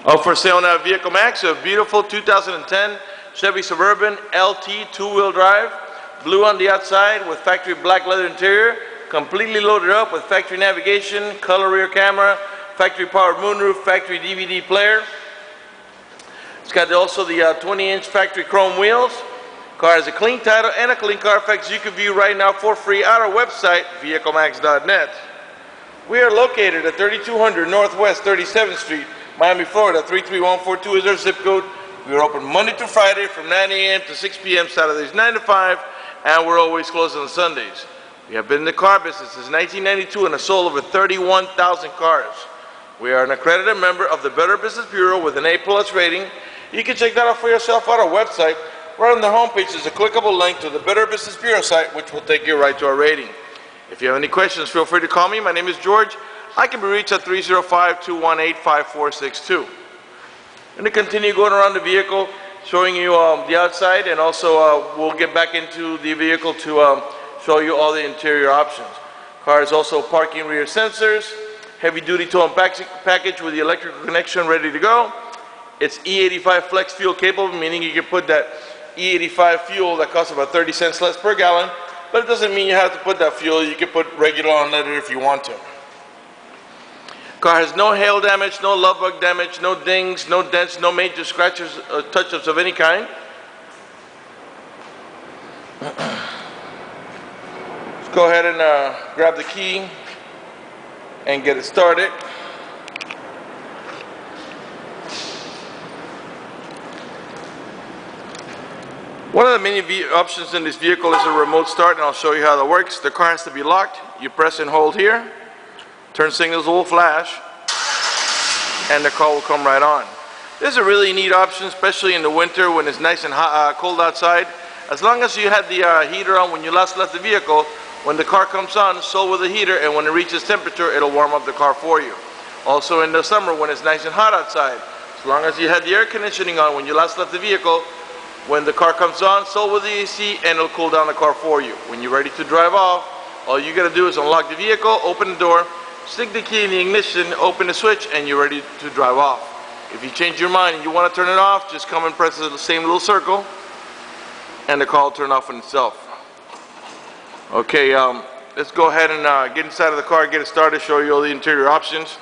For sale on Vehicle Max, a beautiful 2010 Chevy Suburban LT two-wheel drive, blue on the outside with factory black leather interior, completely loaded up with factory navigation, color rear camera, factory powered moonroof, factory DVD player. It's got also the 20-inch factory chrome wheels. Car has a clean title and a clean Carfax you can view right now for free at our website, vehiclemax.net. We are located at 3200 Northwest 37th Street, Miami, Florida. 33142 is our zip code. We are open Monday through Friday from 9 a.m. to 6 p.m., Saturdays 9 to 5, and we're always closed on Sundays. We have been in the car business since 1992 and have sold over 31,000 cars. We are an accredited member of the Better Business Bureau with an A+ rating. You can check that out for yourself on our website. Right on the homepage is a clickable link to the Better Business Bureau site, which will take you right to our rating. If you have any questions, feel free to call me. My name is George. I can be reached at 305-218-5462. I'm going to continue going around the vehicle, showing you the outside, and also we'll get back into the vehicle to show you all the interior options. Car is also parking rear sensors, heavy-duty tow and package with the electrical connection ready to go. It's E85 flex fuel capable, meaning you can put that E85 fuel that costs about 30 cents less per gallon, but it doesn't mean you have to put that fuel. You can put regular unleaded if you want to. Car has no hail damage, no love bug damage, no dings, no dents, no major scratches or touch-ups of any kind. Let's go ahead and grab the key and get it started. One of the many options in this vehicle is a remote start, and I'll show you how that works. The car has to be locked. You press and hold here. Turn signals will flash, and the car will come right on. This is a really neat option, especially in the winter when it's nice and hot, cold outside. As long as you had the heater on when you last left the vehicle, when the car comes on, so will the heater, and when it reaches temperature, it'll warm up the car for you. Also in the summer when it's nice and hot outside, as long as you had the air conditioning on when you last left the vehicle, when the car comes on, so will the AC, and it'll cool down the car for you. When you're ready to drive off, all you gotta do is unlock the vehicle, open the door, stick the key in the ignition, open the switch, and you're ready to drive off. If you change your mind and you want to turn it off, just come and press the same little circle, and the car will turn off on itself. Okay, let's go ahead and get inside of the car, get it started, show you all the interior options.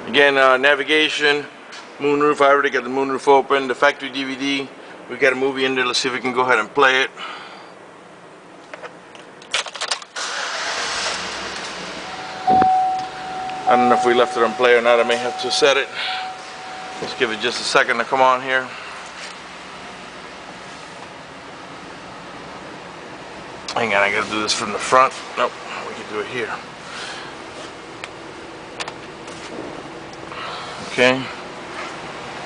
Again, navigation, moonroof. I already got the moonroof open. The factory DVD. We got a movie in there. Let's see if we can go ahead and play it. I don't know if we left it on play or not. I may have to set it. Let's give it just a second to come on here. Hang on, I gotta do this from the front. Nope, we can do it here. Okay.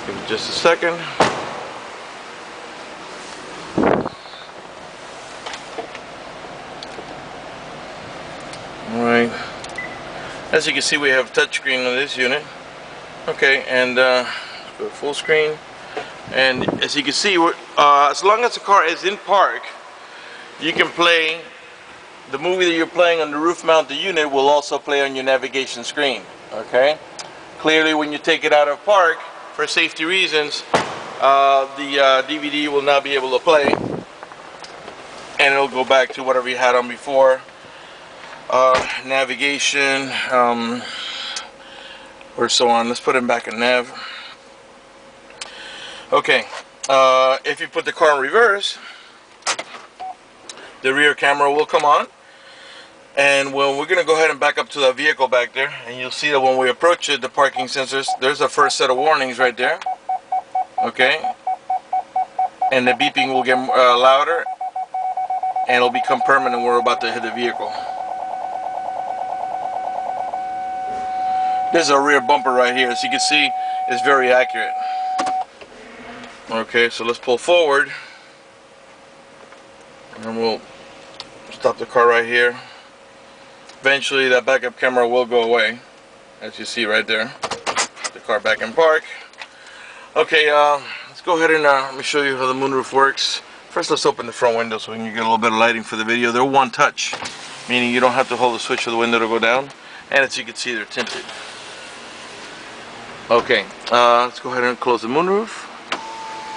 Give it just a second. Alright. As you can see, we have touchscreen on this unit. Okay, and let's go full screen. And as you can see, as long as the car is in park, you can play the movie that you're playing on the roof mounted unit will also play on your navigation screen. Okay. Clearly, when you take it out of park, for safety reasons, the DVD will not be able to play, and it'll go back to whatever you had on before. Navigation, or so on. Let's put it back in nav. Okay, if you put the car in reverse, the rear camera will come on, and well, we're gonna go ahead and back up to the vehicle back there, and you'll see that when we approach it, the parking sensors, there's a first set of warnings right there. Okay, and the beeping will get louder, and it'll become permanent when we're about to hit the vehicle. There's a rear bumper right here. As you can see, it's very accurate. Okay, so let's pull forward, and we'll stop the car right here. Eventually that backup camera will go away, as you see right there. The car back in park. Okay, let's go ahead and let me show you how the moonroof works. First, let's open the front window so we can get a little bit of lighting for the video. They're one touch, meaning you don't have to hold the switch for the window to go down. And as you can see, they're tinted. Okay, let's go ahead and close the moonroof.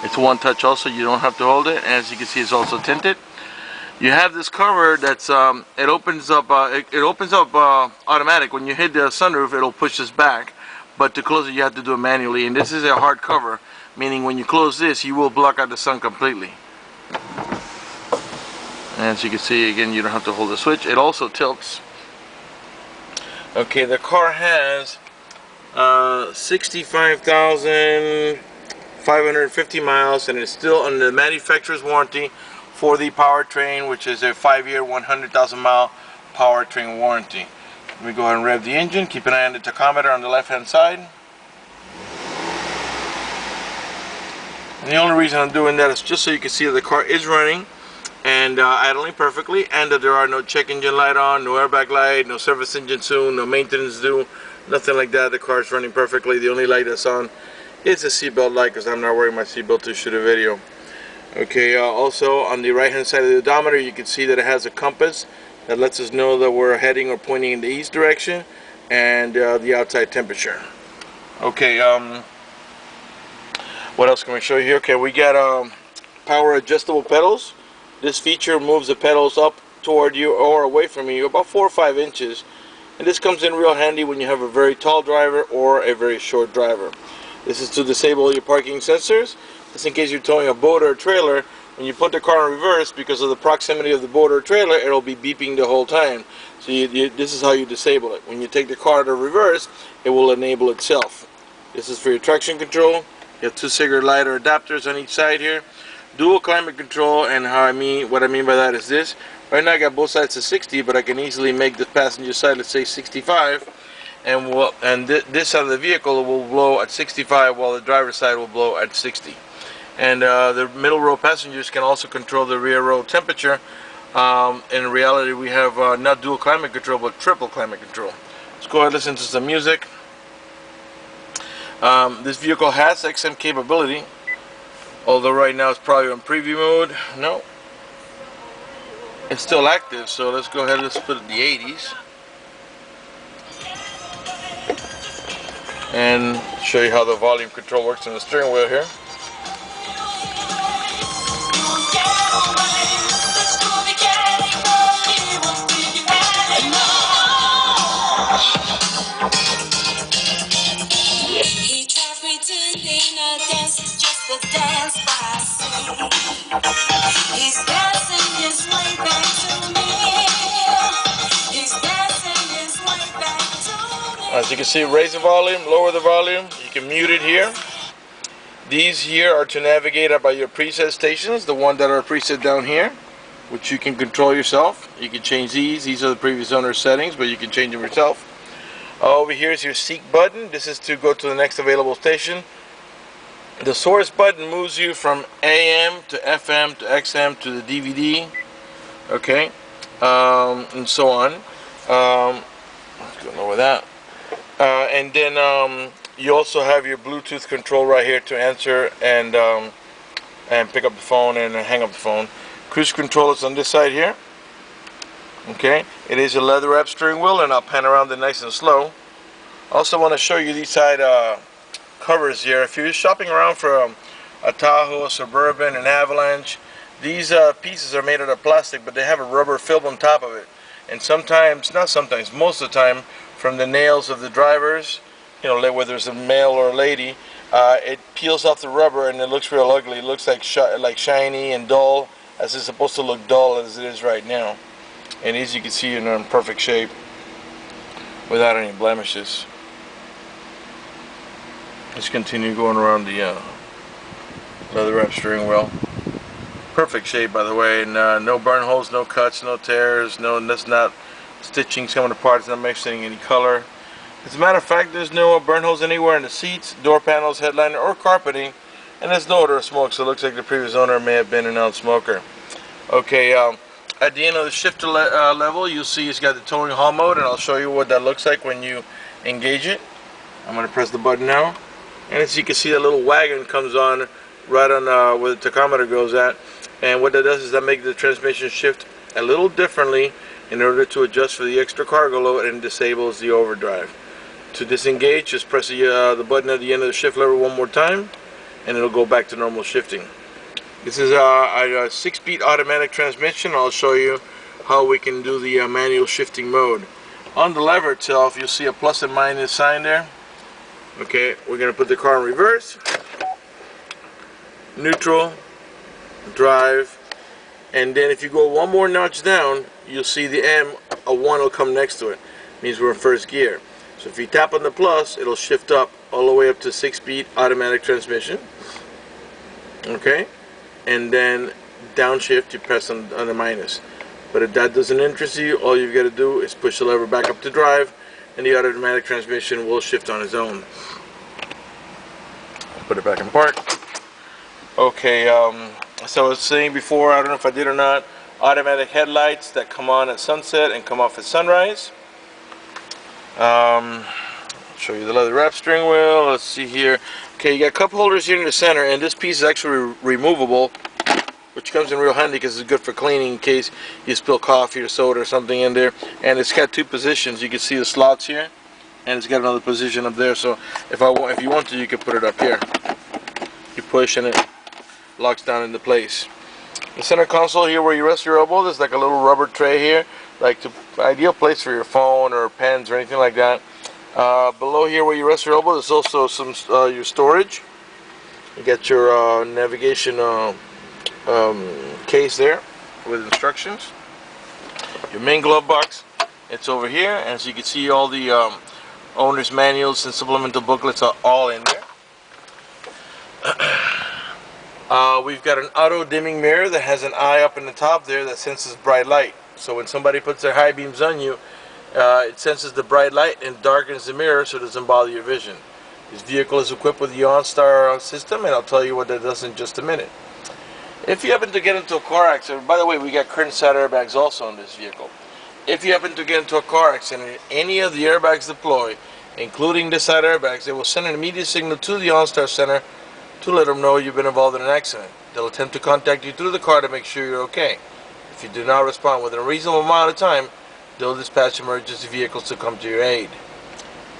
It's one touch also, you don't have to hold it. As you can see, it's also tinted. You have this cover that's it opens up automatic. When you hit the sunroof, it'll push this back, but to close it you have to do it manually, and this is a hard cover, meaning when you close this you will block out the sun completely. As you can see, again, you don't have to hold the switch. It also tilts. Okay, the car has 65,550 miles, and it's still under the manufacturer's warranty for the powertrain, which is a 5-year, 100,000 mile powertrain warranty. Let me go ahead and rev the engine. Keep an eye on the tachometer on the left hand side. And the only reason I'm doing that is just so you can see that the car is running and idling perfectly, and that there are no check engine light on, no airbag light, no service engine soon, no maintenance due, nothing like that. The car is running perfectly. The only light that's on is a seatbelt light, because I'm not wearing my seatbelt to shoot a video. Okay, also on the right hand side of the odometer you can see that it has a compass that lets us know that we're heading or pointing in the east direction, and the outside temperature. Okay, what else can we show you here? Okay, we got power adjustable pedals. This feature moves the pedals up toward you or away from you about 4 or 5 inches, and this comes in real handy when you have a very tall driver or a very short driver. This is to disable your parking sensors. Just in case you're towing a boat or a trailer, when you put the car in reverse, because of the proximity of the boat or trailer, it'll be beeping the whole time. So this is how you disable it. When you take the car to reverse, it will enable itself. This is for your traction control. You have 2 cigarette lighter adapters on each side here. Dual climate control, and what I mean by that is this. Right now I got both sides to 60, but I can easily make the passenger side, let's say 65, and this side of the vehicle will blow at 65 while the driver's side will blow at 60. And the middle row passengers can also control the rear row temperature. In reality, we have not dual climate control, but triple climate control. Let's go ahead and listen to some music. This vehicle has XM capability, although right now it's probably on preview mode. No, it's still active, so let's go ahead and let's put it in the 80s and show you how the volume control works on the steering wheel here. As you can see, raise the volume, lower the volume. You can mute it here. These here are to navigate by your preset stations, the one that are preset down here, which you can control yourself. You can change these. These are the previous owner's settings, but you can change them yourself. Over here is your seek button. This is to go to the next available station. The source button moves you from AM to FM to XM to the DVD, okay, and so on. Let's go over that. And then you also have your Bluetooth control right here to answer and pick up the phone and hang up the phone. Cruise control is on this side here. Okay, it is a leather wrap steering wheel, and I'll pan around it nice and slow. Also want to show you these side covers here. If you're shopping around for a Tahoe, a Suburban, an Avalanche, these pieces are made out of plastic, but they have a rubber film on top of it. And sometimes, not sometimes, most of the time, from the nails of the drivers, you know, whether it's a male or a lady, it peels off the rubber and it looks real ugly. It looks like shiny and dull, as it's supposed to look dull as it is right now. And as you can see, it's in perfect shape without any blemishes. Let's continue going around the leather wrap steering wheel. Perfect shape, by the way, and no burn holes, no cuts, no tears, that's not stitching coming apart, it's not mixing any color. As a matter of fact, there's no burn holes anywhere in the seats, door panels, headliner, or carpeting, and there's no odor of smoke, so it looks like the previous owner may have been a non-smoker. Okay, at the end of the shifter level, you'll see it's got the towing haul mode, and I'll show you what that looks like when you engage it. I'm going to press the button now, and as you can see, that little wagon comes on right on where the tachometer goes at, and what that does is that makes the transmission shift a little differently in order to adjust for the extra cargo load, and disables the overdrive. To disengage, just press the button at the end of the shift lever one more time, and it'll go back to normal shifting. This is a 6-speed automatic transmission. I'll show you how we can do the manual shifting mode. On the lever itself, you'll see a plus and minus sign there. Okay, we're going to put the car in reverse, neutral, drive, and then if you go one more notch down, you'll see the M, a 1 will come next to it. Means we're in first gear. So if you tap on the plus, it'll shift up all the way up to 6-speed automatic transmission. Okay, and then downshift, you press on the minus. But if that doesn't interest you, all you've got to do is push the lever back up to drive, and the automatic transmission will shift on its own. Put it back in park. Okay, so I was saying before, I don't know if I did or not, automatic headlights that come on at sunset and come off at sunrise. Show you the leather wrap steering wheel. Let's see here. Okay, you got cup holders here in the center, and this piece is actually removable, which comes in real handy because it's good for cleaning in case you spill coffee or soda or something in there. And it's got 2 positions. You can see the slots here, and it's got another position up there. So if you want to, you can put it up here. You push and it locks down into place. The center console here where you rest your elbow, there's like a little rubber tray here, like the ideal place for your phone or pens or anything like that. Below here where you rest your elbow, there's also some your storage. You got your navigation case there with instructions. Your main glove box, it's over here, and so you can see all the owner's manuals and supplemental booklets are all in there. We've got an auto dimming mirror that has an eye up in the top there that senses bright light. So when somebody puts their high beams on you, it senses the bright light and darkens the mirror so it doesn't bother your vision. This vehicle is equipped with the Onstar System, and I'll tell you what that does in just a minute. If you happen to get into a car accident, by the way, we got curtain side airbags also in this vehicle. If you happen to get into a car accident and any of the airbags deploy, including the side airbags, they will send an immediate signal to the OnStar Center to let them know you've been involved in an accident. They'll attempt to contact you through the car to make sure you're okay. If you do not respond within a reasonable amount of time, they'll dispatch emergency vehicles to come to your aid.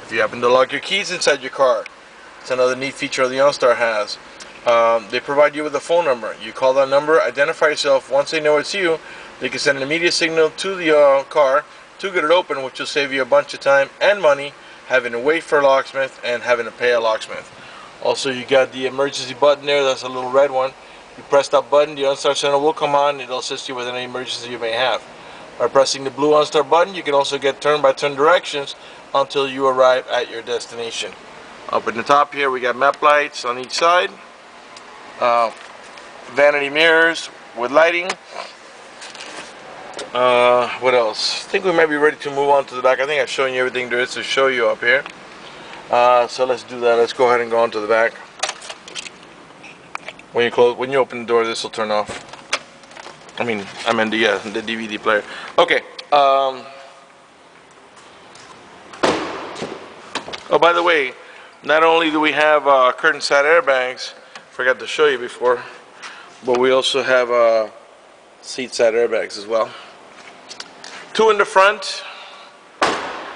If you happen to lock your keys inside your car, it's another neat feature the OnStar has. They provide you with a phone number. You call that number, identify yourself. Once they know it's you, they can send an immediate signal to the car to get it open, which will save you a bunch of time and money having to wait for a locksmith and having to pay a locksmith. Also, you got the emergency button there. That's a little red one. You press that button, the OnStar Center will come on, and it'll assist you with any emergency you may have. By pressing the blue OnStar button, you can also get turn-by-turn directions until you arrive at your destination. Up in the top here, we got map lights on each side. Vanity mirrors with lighting. What else? I think we might be ready to move on to the back. I think I've shown you everything there is to show you up here. So let's do that. Let's go ahead and go on to the back. When you open the door, this will turn off. I mean the DVD player. Okay. Oh, by the way, not only do we have curtain side airbags, forgot to show you before, but we also have seat side airbags as well. 2 in the front,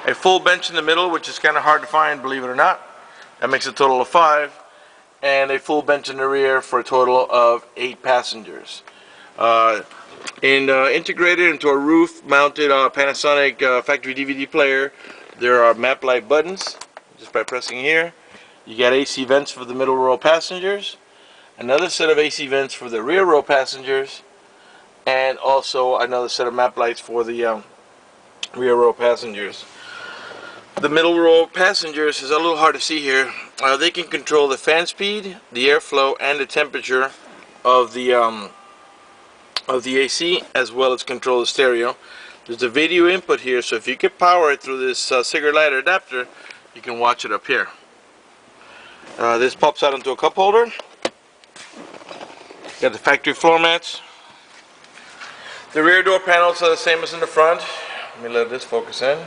a full bench in the middle, which is kind of hard to find, believe it or not. That makes a total of 5, and a full bench in the rear for a total of 8 passengers. Integrated into a roof-mounted Panasonic factory DVD player, there are map light buttons. Just by pressing here, you got AC vents for the middle row passengers, another set of AC vents for the rear row passengers, and also another set of map lights for the rear row passengers. The middle row passengers is a little hard to see here. They can control the fan speed, the airflow, and the temperature of the AC, as well as control the stereo. There's a video input here, so if you can power it through this cigarette lighter adapter, you can watch it up here. This pops out into a cup holder. Got the factory floor mats. The rear door panels are the same as in the front. Let me let this focus in.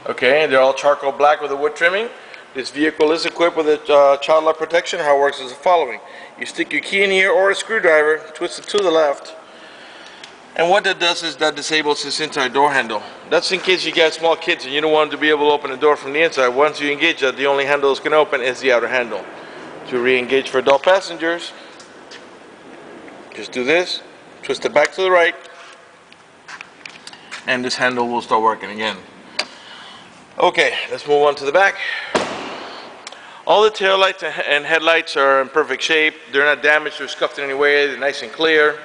Okay, they're all charcoal black with a wood trimming. This vehicle is equipped with a child lock protection. How it works is the following. You stick your key in here or a screwdriver, twist it to the left, And what that does is that disables this inside door handle. That's in case you got small kids and you don't want them to be able to open the door from the inside. Once you engage that, the only handle that's going to open is the outer handle. To re-engage for adult passengers, just do this, twist it back to the right, and this handle will start working again. Okay, let's move on to the back. All the tail lights and headlights are in perfect shape. They're not damaged or scuffed in any way. They're nice and clear.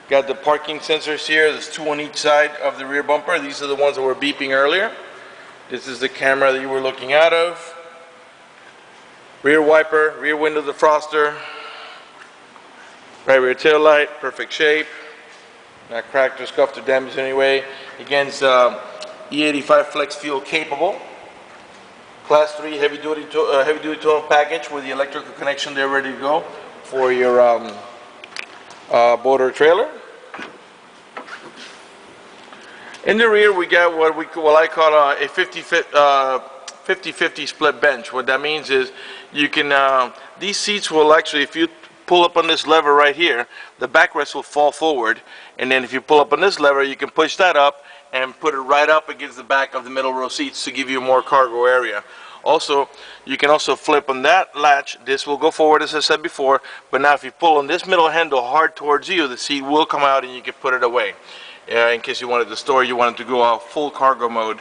Got the parking sensors here. There's 2 on each side of the rear bumper. These are the ones that were beeping earlier. This is the camera that you were looking out of. Rear wiper, rear window defroster. Right rear tail light, perfect shape. Not cracked or scuffed or damaged in any way. Again, it's E85 flex fuel capable. Class 3 heavy duty towing package with the electrical connection there ready to go for your boat or trailer. In the rear we got what I call a 50-50 split bench. What that means is you can these seats will actually, if you pull up on this lever right here, the backrest will fall forward, and then if you pull up on this lever, you can push that up and put it right up against the back of the middle row seats to give you more cargo area. Also, you can also flip on that latch. This will go forward, as I said before, but now if you pull on this middle handle hard towards you, the seat will come out and you can put it away. In case you wanted to store, you wanted to go out full cargo mode.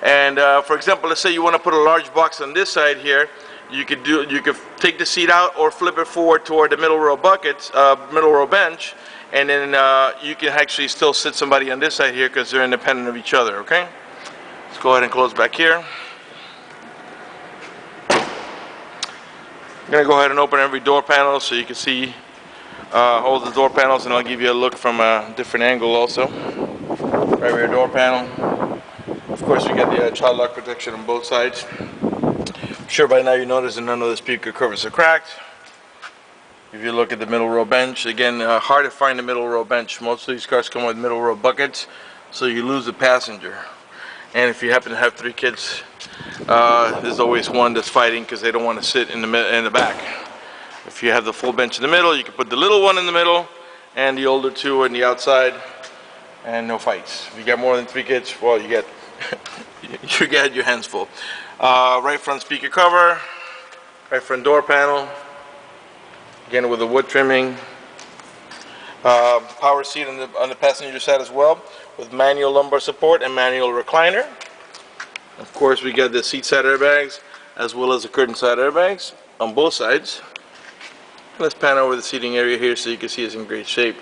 And for example, let's say you want to put a large box on this side here. You could take the seat out or flip it forward toward the middle row middle row bench, and then you can actually still sit somebody on this side here because they're independent of each other. Okay, let's go ahead and close back here. I'm gonna go ahead and open every door panel so you can see all the door panels, and I'll give you a look from a different angle also. Right rear door panel. Of course, you got the child lock protection on both sides. I'm sure by now you notice that none of the speaker covers are cracked. If you look at the middle row bench, again, hard to find the middle row bench. Most of these cars come with middle row buckets, so you lose the passenger. And if you happen to have 3 kids, there's always one that's fighting because they don't want to sit in the back. If you have the full bench in the middle, you can put the little one in the middle and the older 2 on the outside, and no fights. If you got more than 3 kids, well, you got you got your hands full. Right front speaker cover, right front door panel, again with the wood trimming. Power seat on the passenger side as well, with manual lumbar support and manual recliner. Of course, we got the seat side airbags as well as the curtain side airbags on both sides. Let's pan over the seating area here so you can see it's in great shape.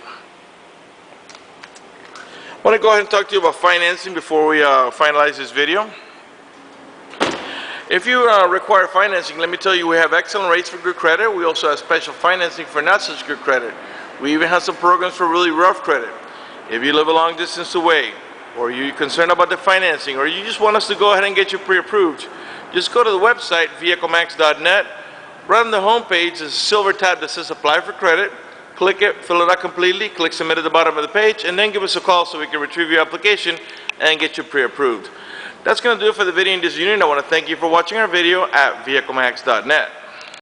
I want to go ahead and talk to you about financing before we finalize this video. If you require financing, let me tell you, we have excellent rates for good credit. We also have special financing for not such good credit. We even have some programs for really rough credit. If you live a long distance away, or you're concerned about the financing, or you just want us to go ahead and get you pre-approved, just go to the website, vehiclemax.net. Right on the home page, there's a silver tab that says Apply for Credit. Click it, fill it out completely, click Submit at the bottom of the page, and then give us a call so we can retrieve your application and get you pre-approved. That's going to do it for the video in this unit. I want to thank you for watching our video at vehiclemax.net.